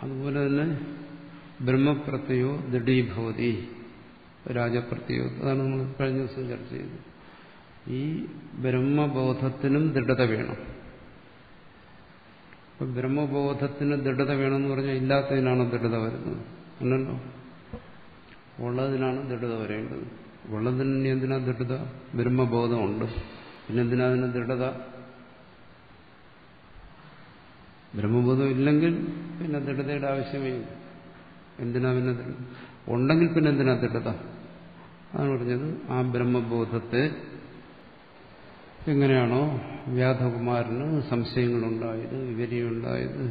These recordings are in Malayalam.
അതുപോലെ തന്നെ ബ്രഹ്മപ്രത്യയോ ദൃഢീഭവതി രാജപ്രത്യയോ, അതാണ് നമ്മൾ കഴിഞ്ഞ ദിവസം ചർച്ച ചെയ്തത്. ഈ ബ്രഹ്മബോധത്തിനും ദൃഢത വേണം. ഇപ്പൊ ബ്രഹ്മബോധത്തിന് ദൃഢത വേണമെന്ന് പറഞ്ഞാൽ ഇല്ലാത്തതിനാണോ ദൃഢത വരുന്നത്? അല്ലല്ലോ, ഉള്ളതിനാണ് ദൃഢത വരേണ്ടത്. ഉള്ളതിന് എന്തിനാ ദൃഢത? ബ്രഹ്മബോധമുണ്ട്, പിന്നെന്തിനാ അതിന് ദൃഢത? ബ്രഹ്മബോധം ഇല്ലെങ്കിൽ പിന്നെ ദൃഢതയുടെ ആവശ്യമേ ഇല്ല. എന്തിനാ പിന്നെ ഉണ്ടെങ്കിൽ പിന്നെ എന്തിനാ ദൃഢത? അതാണ് പറഞ്ഞത്. ആ ബ്രഹ്മബോധത്തെ എങ്ങനെയാണോ വ്യാധകുമാരന് സംശയങ്ങളുണ്ടായത്, വിവരിയുണ്ടായത്,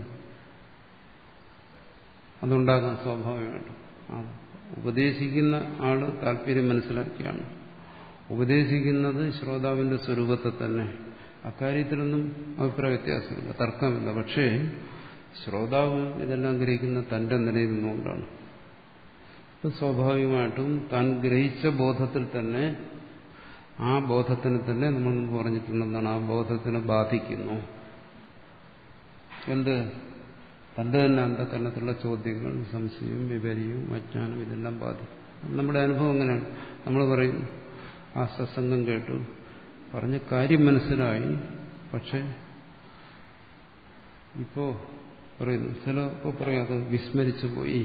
അതുണ്ടാകാൻ സ്വാഭാവികമായിട്ടും ഉപദേശിക്കുന്ന ആള് താല്പര്യം മനസ്സിലാക്കിയാണ് ഉപദേശിക്കുന്നത്. ശ്രോതാവിന്റെ സ്വരൂപത്തെ തന്നെ. അക്കാര്യത്തിലൊന്നും അഭിപ്രായ വ്യത്യാസമില്ല, തർക്കമില്ല. പക്ഷേ ശ്രോതാവ് ഇതെല്ലാം ഗ്രഹിക്കുന്ന തന്റെ നിലയിൽ നിന്നുകൊണ്ടാണ്. ഇപ്പം സ്വാഭാവികമായിട്ടും താൻ ഗ്രഹിച്ച ബോധത്തിൽ തന്നെ, ആ ബോധത്തിന് തന്നെ നമ്മൾ മുമ്പ് പറഞ്ഞിട്ടുണ്ടെന്നാണ്, ആ ബോധത്തിനെ ബാധിക്കുന്നു. എന്ത്? തന്റെ തന്നെ അന്ധകരണത്തിലുള്ള ചോദ്യങ്ങൾ, സംശയവും വിപര്യവും അജ്ഞാനം, ഇതെല്ലാം ബാധിക്കും. നമ്മുടെ അനുഭവം അങ്ങനെയാണ്. നമ്മൾ പറയും ആ സത്സംഗം കേട്ടു, പറഞ്ഞ കാര്യം മനസ്സിലായി, പക്ഷെ ഇപ്പോ പറയുന്നു, ചിലപ്പോൾ പറയും അത് വിസ്മരിച്ചു പോയി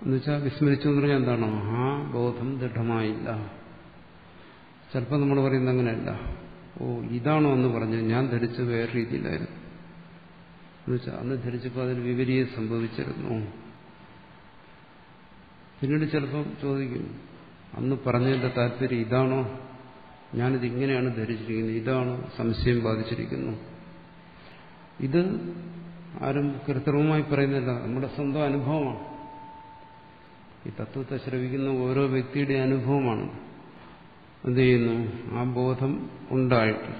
എന്നുവെച്ചാൽ വിസ്മരിച്ചു എന്ന് പറഞ്ഞാൽ എന്താണോ, ആ ബോധം ദൃഢമായില്ല. ചിലപ്പോൾ നമ്മൾ പറയുന്നത് അങ്ങനെയല്ല, ഓ ഇതാണോ എന്ന് പറഞ്ഞു, ഞാൻ ധരിച്ച് വേറെ രീതിയിലായിരുന്നു എന്നുവെച്ചാൽ അന്ന് ധരിച്ചപ്പോൾ അതിൽ വിപരീയം സംഭവിച്ചിരുന്നു. പിന്നീട് ചിലപ്പോൾ ചോദിക്കും, അന്ന് പറഞ്ഞതിന്റെ താല്പര്യം ഇതാണോ, ഞാനിത് ഇങ്ങനെയാണ് ധരിച്ചിരിക്കുന്നത്, ഇതാണോ സംശയം ബാധിച്ചിരിക്കുന്നു. ഇത് ആരും കൃത്രിമമായി പറയുന്നില്ല, നമ്മുടെ സ്വന്തം അനുഭവമാണ്. ഈ തത്വത്തെ ശ്രവിക്കുന്ന ഓരോ വ്യക്തിയുടെ അനുഭവമാണ്. എന്ത് ചെയ്യുന്നു? ആ ബോധം ഉണ്ടായിട്ട്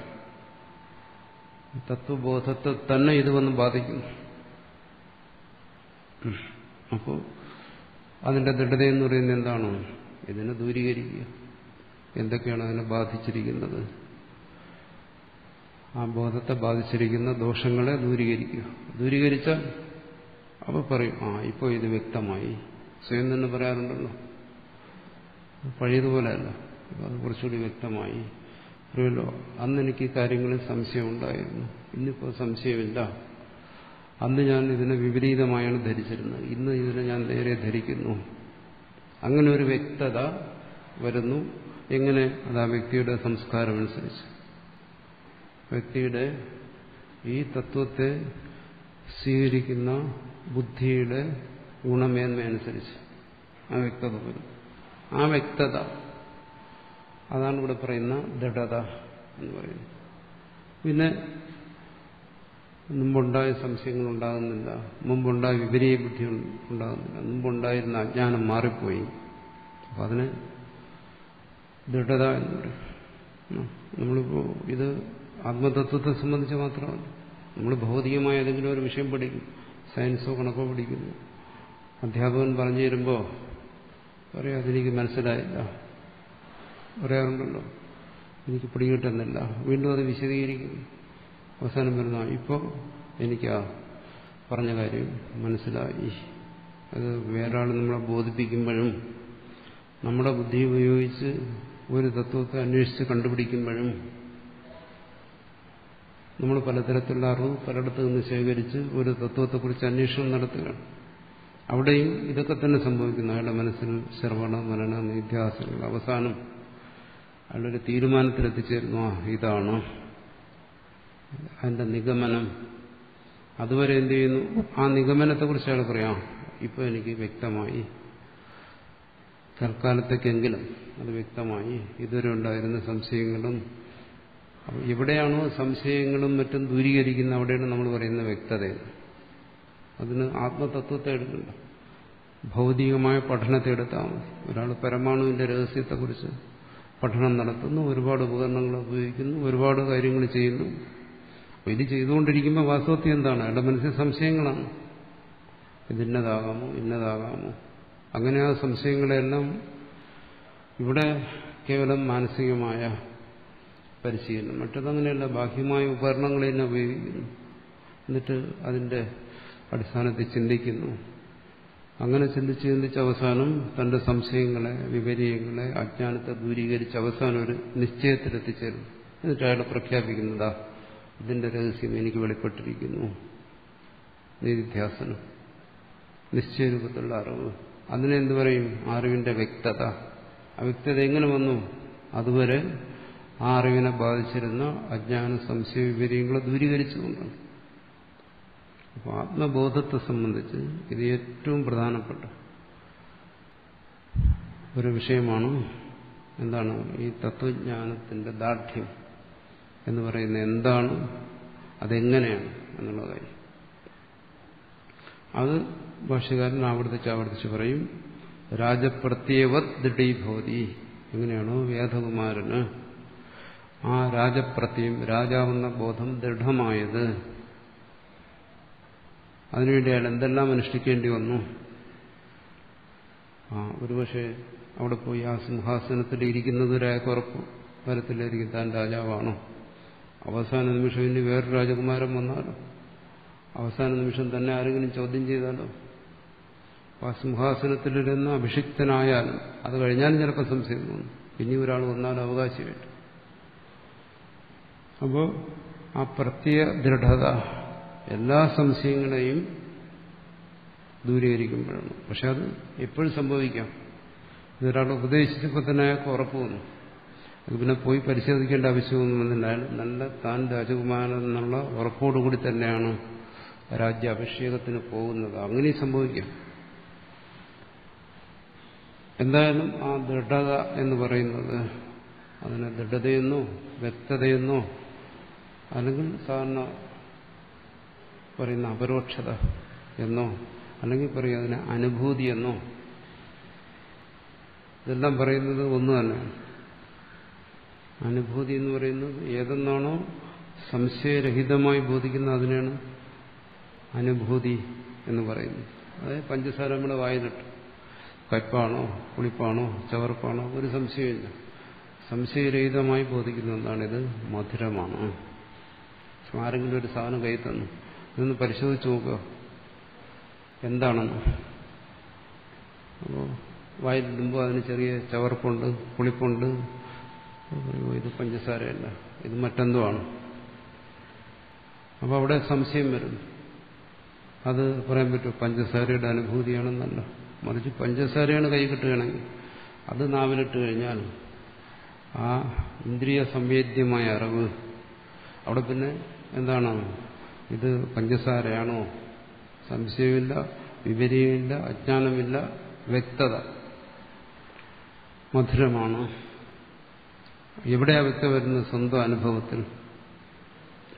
തത്വബോധത്തെ തന്നെ ഇത് വന്ന് ബാധിക്കുന്നു. അപ്പോൾ അതിന്റെ ദൃഢതയെന്ന് പറയുന്നത് എന്താണോ? ഇതിനെ ദൂരീകരിക്കുക. എന്തൊക്കെയാണ് അതിനെ ബാധിച്ചിരിക്കുന്നത്? ആ ബോധത്തെ ബാധിച്ചിരിക്കുന്ന ദോഷങ്ങളെ ദൂരീകരിക്കുക. ദൂരീകരിച്ചാൽ അപ്പോൾ പറയും, ആ ഇപ്പോൾ ഇത് വ്യക്തമായി. സ്വയം തന്നെ പറയാറുണ്ടല്ലോ, പഴയതുപോലെയല്ല, അത് കുറച്ചുകൂടി വ്യക്തമായി. അറിയല്ലോ, അന്ന് എനിക്ക് കാര്യങ്ങളിൽ സംശയം ഉണ്ടായിരുന്നു, ഇന്നിപ്പോൾ സംശയമില്ല. അന്ന് ഞാൻ ഇതിനെ വിപരീതമായാണ് ധരിച്ചിരുന്നത്, ഇന്ന് ഇതിനെ ഞാൻ നേരെ ധരിക്കുന്നു. അങ്ങനെ ഒരു വ്യക്തത വരുന്നു. എങ്ങനെ? അത് ആ വ്യക്തിയുടെ സംസ്കാരമനുസരിച്ച്, വ്യക്തിയുടെ ഈ തത്വത്തെ സ്വീകരിക്കുന്ന ബുദ്ധിയുടെ ഗുണമേന്മയനുസരിച്ച് ആ വ്യക്തത വരും. ആ വ്യക്തത, അതാണ് ഇവിടെ പറയുന്ന ദൃഢത എന്ന് പറയുന്നത്. പിന്നെ മുമ്പുണ്ടായ സംശയങ്ങൾ ഉണ്ടാകുന്നില്ല, മുമ്പുണ്ടായ വിപരീയ ബുദ്ധി ഉണ്ടാകുന്നില്ല, മുമ്പുണ്ടായിരുന്ന അജ്ഞാനം മാറിപ്പോയി. അപ്പം അതിന് ദൃഢത എന്ന് പറയും. നമ്മളിപ്പോൾ ഇത് ആത്മതത്വത്തെ സംബന്ധിച്ച് മാത്രമല്ല, നമ്മൾ ഭൗതികമായ ഏതെങ്കിലും ഒരു വിഷയം പഠിക്കും, സയൻസോ കണക്കോ പഠിക്കുന്നു, അധ്യാപകൻ പറഞ്ഞു തരുമ്പോൾ പറയാം അതെനിക്ക് മനസ്സിലായില്ല, പറയാറുണ്ടല്ലോ, എനിക്ക് പിടികിട്ടുന്നില്ല, വീണ്ടും അത് വിശദീകരിക്കും. അവസാനം വരുന്ന ഇപ്പോൾ എനിക്ക് ആ പറഞ്ഞ കാര്യം മനസ്സിലായി. അത് വേറൊരാൾ നമ്മളെ ബോധിപ്പിക്കുമ്പോഴും നമ്മുടെ ബുദ്ധി ഉപയോഗിച്ച് ഒരു തത്വത്തെ അന്വേഷിച്ച് കണ്ടുപിടിക്കുമ്പോഴും നമ്മൾ പലതരത്തിലുള്ള അറിവ് പലയിടത്തു നിന്ന് ശേഖരിച്ച് ഒരു തത്വത്തെക്കുറിച്ച് അന്വേഷണം നടത്തുകയാണ്. അവിടെയും ഇതൊക്കെ തന്നെ സംഭവിക്കുന്നു. അയാളുടെ മനസ്സിൽ ശ്രവണ മനന നിധ്യാസനങ്ങൾ, അവസാനം അയാളൊരു തീരുമാനത്തിലെത്തിച്ചേരുന്നു, ആ ഇതാണ് അതിന്റെ നിഗമനം. അതുവരെ എന്ത് ചെയ്യുന്നു? ആ നിഗമനത്തെക്കുറിച്ച് അയാൾ പറയാം, ഇപ്പോൾ എനിക്ക് വ്യക്തമായി, തൽക്കാലത്തേക്കെങ്കിലും അത് വ്യക്തമായി, ഇതുവരെ ഉണ്ടായിരുന്ന സംശയങ്ങളും. എവിടെയാണോ സംശയങ്ങളും മറ്റും ദൂരീകരിക്കുന്ന അവിടെയാണ് നമ്മൾ പറയുന്ന വ്യക്തത. അതിന് ആത്മതത്വത്തെ എടുക്കണ്ട, ഭൗതികമായ പഠനത്തെ എടുത്താൽ മതി. ഒരാൾ പരമാണുവിന്റെ രഹസ്യത്തെക്കുറിച്ച് പഠനം നടത്തുന്നു, ഒരുപാട് ഉപകരണങ്ങൾ ഉപയോഗിക്കുന്നു, ഒരുപാട് കാര്യങ്ങൾ ചെയ്യുന്നു. അപ്പോൾ ഇത് ചെയ്തുകൊണ്ടിരിക്കുമ്പോൾ വാസ്തവത്തിൽ എന്താണ്? അയാളുടെ മനസ്സിൽ സംശയങ്ങളാണ്. ഇതിന്നതാകാമോ, ഇന്നതാകാമോ, അങ്ങനെ ആ സംശയങ്ങളെല്ലാം ഇവിടെ കേവലം മാനസികമായ പരിശീലനം, മറ്റതങ്ങനെയല്ല, ബാഹ്യമായ ഉപകരണങ്ങളെ തന്നെ ഉപയോഗിക്കുന്നു. എന്നിട്ട് അതിന്റെ അടിസ്ഥാനത്തിൽ ചിന്തിക്കുന്നു. അങ്ങനെ ചിന്തിച്ച് അവസാനം തന്റെ സംശയങ്ങളെ, വിപര്യങ്ങളെ, അജ്ഞാനത്തെ ദൂരീകരിച്ച് അവസാനം ഒരു നിശ്ചയത്തിലെത്തിച്ചേരും. എന്നിട്ട് അയാൾ പ്രഖ്യാപിക്കുന്നതാ ഇതിന്റെ രഹസ്യം എനിക്ക് വെളിപ്പെട്ടിരിക്കുന്നു. നിധിധ്യാസനം, നിശ്ചയരൂപത്തിലുള്ള അറിവ്. അതിനെ എന്തു പറയും? അറിവിന്റെ വ്യക്തത. ആ വ്യക്തത എങ്ങനെ വന്നു? അതുവരെ ആ അറിവിനെ ബാധിച്ചിരുന്ന അജ്ഞാന സംശയ വിപര്യങ്ങളെ ദൂരീകരിച്ചുകൊണ്ടാണ്. അപ്പോൾ ആത്മബോധത്തെ സംബന്ധിച്ച് ഇത് ഏറ്റവും പ്രധാനപ്പെട്ട ഒരു വിഷയമാണ്. എന്താണ് ഈ തത്വജ്ഞാനത്തിന്റെ ദാർഢ്യം എന്ന് പറയുന്നത്? എന്താണ്, അതെങ്ങനെയാണ് എന്നുള്ള കാര്യം. അത് ഭാഷ്യകാരൻ ആവർത്തിച്ച് പറയും. രാജപ്രത്യവത് ദൃഢീഭവതി. എങ്ങനെയാണോ വേദകുമാരന് ആ രാജപ്രത്യം, രാജാവെന്ന ബോധം ദൃഢമായത്, അതിനുവേണ്ടി അയാൾ എന്തെല്ലാം അനുഷ്ഠിക്കേണ്ടി വന്നു. ഒരുപക്ഷെ അവിടെ പോയി ആ സിംഹാസനത്തിൽ ഇരിക്കുന്നത് ഒരാൾക്ക് ഉറപ്പ് വരത്തില്ലായിരിക്കും താൻ രാജാവാണോ. അവസാന നിമിഷം ഇനി വേറൊരു രാജകുമാരൻ വന്നാലോ, അവസാന നിമിഷം തന്നെ ആരെങ്കിലും ചോദ്യം ചെയ്താലോ, ആ സിംഹാസനത്തിലിരുന്ന് അഭിഷിക്തനായാലും അത് കഴിഞ്ഞാലും ചിലപ്പോൾ സംശയം തോന്നും. ഇനി ഒരാൾ വന്നാലും അവകാശമായിട്ട്. അപ്പോൾ ആ പ്രത്യേക ദൃഢത എല്ലാ സംശയങ്ങളെയും ദൂരീകരിക്കുമ്പോഴാണ്. പക്ഷെ അത് എപ്പോഴും സംഭവിക്കാം. ഇതൊരാൾ ഉപദേശിച്ചപ്പോൾ തന്നെ അയാൾക്ക് ഉറപ്പ് വന്നു. അത് പിന്നെ പോയി പരിശോധിക്കേണ്ട ആവശ്യമൊന്നും വന്നില്ല. അയാൾ നല്ല താൻ രാജകുമാരൻ എന്നുള്ള ഉറപ്പോടുകൂടി തന്നെയാണ് രാജ്യാഭിഷേകത്തിന് പോകുന്നത്. അങ്ങനെയും സംഭവിക്കാം. എന്തായാലും ആ ദൃഢത എന്ന് പറയുന്നത്, അതിനെ ദൃഢതയെന്നോ വ്യക്തതയെന്നോ അല്ലെങ്കിൽ സാധാരണ പറയുന്ന അപരോക്ഷത എന്നോ അല്ലെങ്കിൽ പറയും അതിനെ അനുഭൂതി എന്നോ, ഇതെല്ലാം പറയുന്നത് ഒന്ന് തന്നെയാണ്. അനുഭൂതി എന്ന് പറയുന്നത് ഏതെന്നാണോ സംശയരഹിതമായി ബോധിക്കുന്നത് അതിനാണ് അനുഭൂതി എന്ന് പറയുന്നത്. അതായത് പഞ്ചസാര നമ്മുടെ വായിലിട്ട് കയ്പാണോ പുളിപ്പാണോ ചവർപ്പാണോ ഒരു സംശയമില്ല. സംശയരഹിതമായി ബോധിക്കുന്ന എന്താണിത്? മധുരമാണ്. ആരെങ്കിലും ഒരു സാധനം കൈ തന്നു, ഇതൊന്ന് പരിശോധിച്ച് നോക്കുക എന്താണെന്ന്. അപ്പോൾ വായിലിടുമ്പോൾ അതിന് ചെറിയ ചവർപ്പുണ്ട്, പുളിപ്പുണ്ട്. ഇത് പഞ്ചസാരയല്ല, ഇത് മറ്റെന്തോ ആണ്. അപ്പോൾ അവിടെ സംശയം വരും. അത് പറയാൻ പറ്റും പഞ്ചസാരയുടെ അനുഭൂതിയാണെന്നല്ല, മറിച്ച് പഞ്ചസാരയാണ് കൈ കിട്ടുകയാണെങ്കിൽ അത് നാവിലിട്ട് കഴിഞ്ഞാൽ ആ ഇന്ദ്രിയ സംവേദ്യമായ അറിവ് അവിടെ പിന്നെ എന്താണ്? ഇത് പഞ്ചസാരയാണോ? സംശയമില്ല, വിപര്യമില്ല, അജ്ഞാനമില്ല, വ്യക്തത, മധുരമാണ്. എവിടെയാ വ്യക്തത വരുന്നത്? സ്വന്തം അനുഭവത്തിൽ.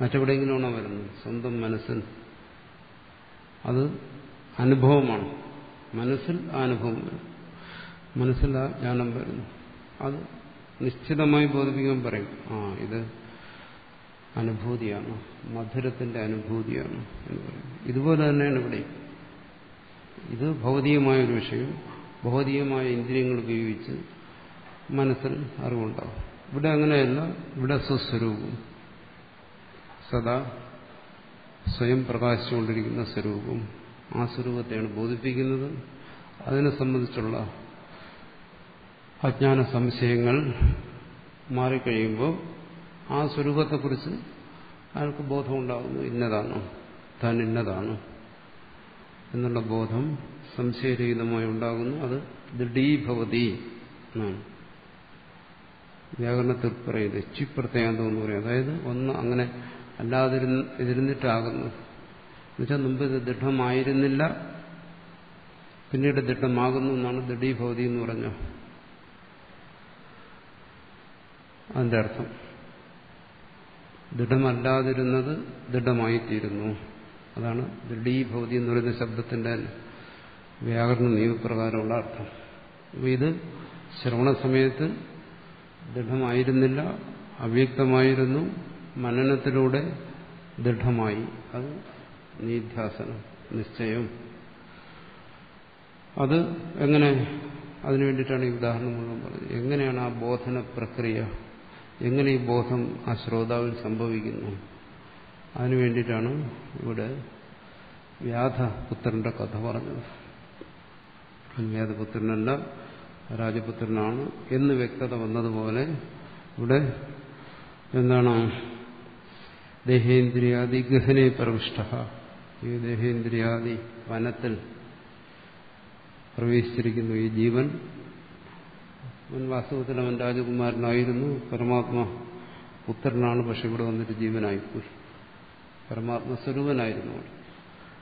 മറ്റെവിടെയെങ്കിലുമാണോ വരുന്നത്? സ്വന്തം മനസ്സിൽ. അത് അനുഭവമാണ്. മനസ്സിൽ ആ അനുഭവം വരും, മനസ്സിൽ ആ ജ്ഞാനം വരുന്നു. അത് നിശ്ചിതമായി ബോധിപ്പിക്കാൻ പറയും. ഇത് അനുഭൂതിയാണ്, മധുരത്തിന്റെ അനുഭൂതിയാണ് എന്ന് പറയും. ഇതുപോലെ തന്നെയാണ് ഇവിടെ. ഇത് ഭൗതികമായൊരു വിഷയം, ഭൗതികമായ ഇന്ദ്രിയങ്ങൾ ഉപയോഗിച്ച് മനസ്സിൽ അറിവുണ്ടാവും. ഇവിടെ അങ്ങനെയല്ല. ഇവിടെ സ്വസ്വരൂപം, സദാ സ്വയം പ്രകാശിച്ചുകൊണ്ടിരിക്കുന്ന സ്വരൂപം, ആ സ്വരൂപത്തെയാണ് ബോധിപ്പിക്കുന്നത്. അതിനെ സംബന്ധിച്ചുള്ള അജ്ഞാന സംശയങ്ങൾ മാറിക്കഴിയുമ്പോൾ ആ സ്വരൂപത്തെക്കുറിച്ച് അയാൾക്ക് ബോധമുണ്ടാകുന്നു. ഇന്നതാണ്, താൻ ഇന്നതാണ് എന്നുള്ള ബോധം സംശയരഹിതമായി ഉണ്ടാകുന്നു. അത് ദൃഢീഭവതി എന്നാണ് വ്യാകരണത്തിൽ പറയുന്നത്. ചിപ്രത്യാന്തം എന്ന് പറയും. അതായത് ഒന്ന് അങ്ങനെ അല്ലാതിരുന്നിട്ടാകുന്നു. എന്നുവെച്ചാൽ മുമ്പ് ഇത് ദൃഢമായിരുന്നില്ല, പിന്നീട് ദൃഢമാകുന്നു എന്നാണ് ദൃഢീഭവതി എന്ന് പറഞ്ഞു. അതിന്റെ അർത്ഥം ദൃഢമല്ലാതിരുന്നത് ദൃഢമായിത്തീരുന്നു. അതാണ് ദൃഢീഭവതി എന്ന് പറയുന്ന ശബ്ദത്തിന്റെ വ്യാകരണ നിയമപ്രകാരമുള്ള അർത്ഥം. അപ്പോൾ ഇത് ശ്രവണ സമയത്ത് ദൃഢമായിരുന്നില്ല, അവ്യക്തമായിരുന്നു. മനനത്തിലൂടെ ദൃഢമായി. അത് നിധ്യാസനം, നിശ്ചയം. അത് എങ്ങനെ? അതിനു വേണ്ടിയിട്ടാണ് ഈ ഉദാഹരണം മുഴുവൻ പറഞ്ഞത്. എങ്ങനെയാണ് ആ ബോധന പ്രക്രിയ, എങ്ങനെ ഈ ബോധം ആ ശ്രോതാവിൽ സംഭവിക്കുന്നു അതിനു വേണ്ടിയിട്ടാണ് ഇവിടെ വ്യാധപുത്രന്റെ കഥ പറഞ്ഞത്. വ്യാധപുത്രനല്ല, രാജപുത്രനാണ് എന്ന് വ്യക്തത വന്നതുപോലെ ഇവിടെ എന്താണ് ദേഹേന്ദ്രിയാദി ഗഹനെ പ്രവിഷ്ട, ഈ ദേഹേന്ദ്രിയാദി വനത്തിൽ പ്രവേശിച്ചിരിക്കുന്നു ഈ ജീവൻ. അവൻ വാസ്തവത്തിൽ അവൻ രാജകുമാരനായിരുന്നു, പരമാത്മാ പുത്രനാണ്, പക്ഷെ ഇവിടെ വന്നിട്ട് ജീവനായിപ്പോയി. പരമാത്മസ്വരൂപനായിരുന്നു,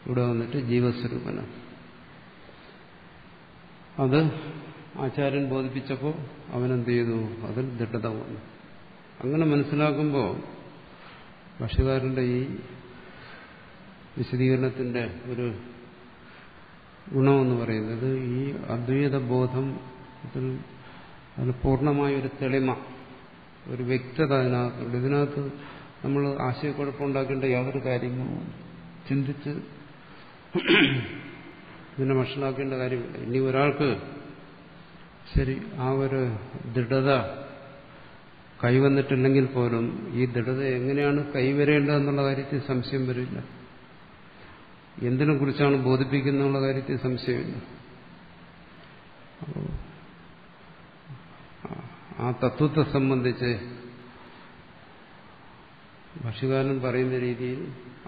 ഇവിടെ വന്നിട്ട് ജീവസ്വരൂപനാണ്. അത് ആചാര്യൻ ബോധിപ്പിച്ചപ്പോൾ അവനെന്ത് ചെയ്തു? അതിൽ ദൃഢത വന്നു. അങ്ങനെ മനസ്സിലാക്കുമ്പോൾ ഭാഷ്യകാരന്റെ ഈ വിശദീകരണത്തിന്റെ ഒരു ഗുണമെന്ന് പറയുന്നത് ഈ അദ്വൈത ബോധം അതിന് പൂർണ്ണമായൊരു തെളിമ, ഒരു വ്യക്തത അതിനകത്തുണ്ട്. ഇതിനകത്ത് നമ്മൾ ആശയക്കുഴപ്പമുണ്ടാക്കേണ്ട യാതൊരു കാര്യങ്ങളും ചിന്തിച്ച് ഇതിനെ മനസ്സിലാക്കേണ്ട കാര്യമില്ല. ഇനി ഒരാൾക്ക് ശരി ആ ഒരു ദൃഢത കൈവന്നിട്ടില്ലെങ്കിൽ പോലും ഈ ദൃഢത എങ്ങനെയാണ് കൈവരേണ്ടതെന്നുള്ള കാര്യത്തിൽ സംശയം വരില്ല. എന്തിനെ കുറിച്ചാണ് ബോധിപ്പിക്കുന്നുള്ള കാര്യത്തിൽ സംശയമില്ല. ആ തത്വത്തെ സംബന്ധിച്ച് ഭാഷ്യകാരൻ പറയുന്ന രീതിയിൽ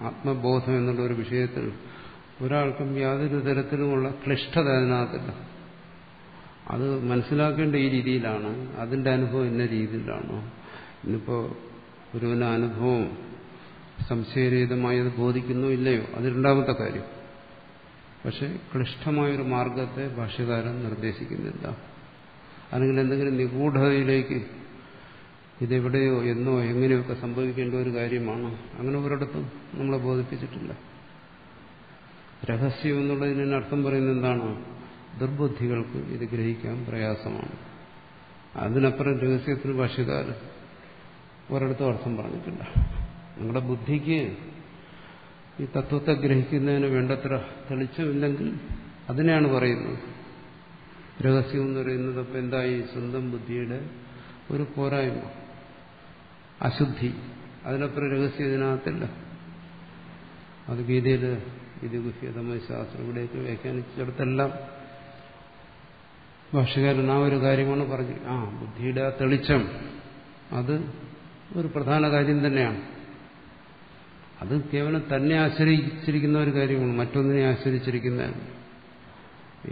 ആത്മബോധം എന്നുള്ള ഒരു വിഷയത്തിൽ ഒരാൾക്കും യാതൊരു തരത്തിലുമുള്ള ക്ലിഷ്ടത അതിനകത്തില്ല. അത് മനസ്സിലാക്കേണ്ട ഈ രീതിയിലാണ്, അതിന്റെ അനുഭവം ഇന്ന രീതിയിലാണോ. ഇന്നിപ്പോ ഒരുവന് അനുഭവം സംശയരഹിതമായത് ബോധിക്കുന്നോ ഇല്ലയോ, അത് രണ്ടാമത്തെ കാര്യം. പക്ഷെ ക്ലിഷ്ടമായൊരു മാർഗത്തെ ഭാഷ്യകാരൻ നിർദ്ദേശിക്കുന്നില്ല. അല്ലെങ്കിൽ എന്തെങ്കിലും നിഗൂഢതയിലേക്ക് ഇതെവിടെയോ എന്നോ എങ്ങനെയൊക്കെ സംഭവിക്കേണ്ട ഒരു കാര്യമാണ്, അങ്ങനെ ഒരിടത്തും നമ്മളെ ബോധിപ്പിച്ചിട്ടില്ല. രഹസ്യം എന്നുള്ളതിന് അർത്ഥം പറയുന്നത് എന്താണ്? ദുർബുദ്ധികൾക്ക് ഇത് ഗ്രഹിക്കാൻ പ്രയാസമാണ്. അതിനപ്പുറം രഹസ്യത്തിന് ഭാഷ്യകാരൻ ഒരിടത്തും അർത്ഥം പറഞ്ഞിട്ടില്ല. നിങ്ങളുടെ ബുദ്ധിക്ക് ഈ തത്വത്തെ ഗ്രഹിക്കുന്നതിന് വേണ്ടത്ര തെളിച്ചമില്ലെങ്കിൽ അതിനെയാണ് പറയുന്നത്. രഹസ്യം എന്ന് പറയുന്നത് അപ്പം എന്തായി? സ്വന്തം ബുദ്ധിയുടെ ഒരു പോരായ്മ, അശുദ്ധി. അതിനപ്പുറം രഹസ്യം ഇതിനകത്തില്ല. അത് ഗീതയിൽ ഇത് ഗുഹ്യതമശാസ്ത്രം ഇവിടെയൊക്കെ വ്യാഖ്യാനിച്ചിടത്തെല്ലാം ഭാഷ്യകാരൻ ആ ഒരു കാര്യമാണ് പറഞ്ഞു. ബുദ്ധിയുടെ ആ തെളിച്ചം അത് ഒരു പ്രധാന കാര്യം തന്നെയാണ്. അത് കേവലം തന്നെ ആശ്രയിച്ചിരിക്കുന്ന ഒരു കാര്യമാണ്, മറ്റൊന്നിനെ ആശ്രയിച്ചിരിക്കുന്നതല്ല.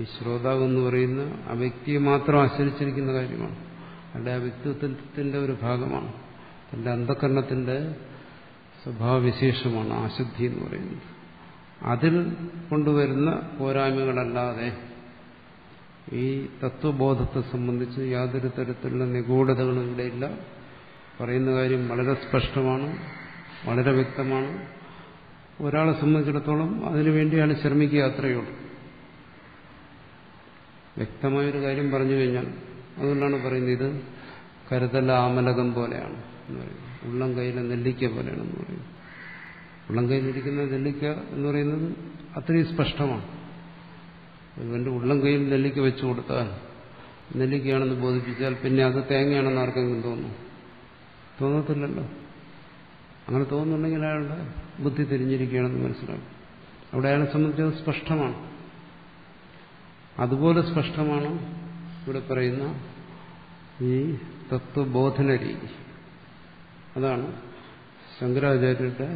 ഈ ശ്രോതാവ് എന്ന് പറയുന്ന ആ വ്യക്തിയെ മാത്രം ആശ്രയിച്ചിരിക്കുന്ന കാര്യമാണ്. അയാളുടെ ആ വ്യക്തിത്വത്തിന്റെ ഒരു ഭാഗമാണ്, തന്റെ അന്ധകരണത്തിന്റെ സ്വഭാവവിശേഷമാണ് ആശുദ്ധി എന്ന് പറയുന്നത്. അതിൽ കൊണ്ടുവരുന്ന പോരായ്മകളല്ലാതെ ഈ തത്വബോധത്തെ സംബന്ധിച്ച് യാതൊരു തരത്തിലുള്ള നിഗൂഢതകളും ഇവിടെയില്ല. പറയുന്ന കാര്യം വളരെ സ്പഷ്ടമാണ്, വളരെ വ്യക്തമാണ്. ഒരാളെ സംബന്ധിച്ചിടത്തോളം അതിനുവേണ്ടി അയാൾ ശ്രമിക്കുക, അത്രയേ ഉള്ളൂ. വ്യക്തമായൊരു കാര്യം പറഞ്ഞു കഴിഞ്ഞാൽ, അതുകൊണ്ടാണ് പറയുന്നത് ഇത് കരുതല ആമലകം പോലെയാണ് എന്ന് പറയുന്നത്. ഉള്ളം കയ്യിലെ നെല്ലിക്ക പോലെയാണെന്ന് പറയുന്നത്. ഉള്ളം കയ്യിലിരിക്കുന്ന നെല്ലിക്ക എന്ന് പറയുന്നത് അത്രയും സ്പഷ്ടമാണ്. ഒരുവന്റെ ഉള്ളം കയ്യിൽ നെല്ലിക്ക വെച്ചു കൊടുത്താൽ, നെല്ലിക്കയാണെന്ന് ബോധിപ്പിച്ചാൽ പിന്നെ അത് തേങ്ങയാണെന്ന് ആർക്കെങ്കിലും തോന്നും? തോന്നത്തില്ലല്ലോ. അങ്ങനെ തോന്നുന്നുണ്ടെങ്കിൽ അയാളുടെ ബുദ്ധി തിരിഞ്ഞിരിക്കുകയാണെന്ന് മനസ്സിലാക്കും. അവിടെ അയാളെ സംബന്ധിച്ചത് സ്പഷ്ടമാണ്. അതുപോലെ സ്പഷ്ടമാണ് ഇവിടെ പറയുന്ന ഈ തത്വബോധന രീതി. അതാണ് ശങ്കരാചാര്യരുടെ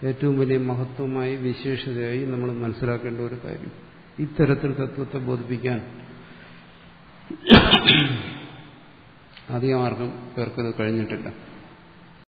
ഏറ്റവും വലിയ മഹത്വമായി വിശേഷതയായി നമ്മൾ മനസ്സിലാക്കേണ്ട ഒരു കാര്യം. ഇത്തരത്തിൽ തത്വത്തെ ബോധിപ്പിക്കാൻ അധികം ആർക്കും പേർക്കത് കഴിഞ്ഞിട്ടില്ല.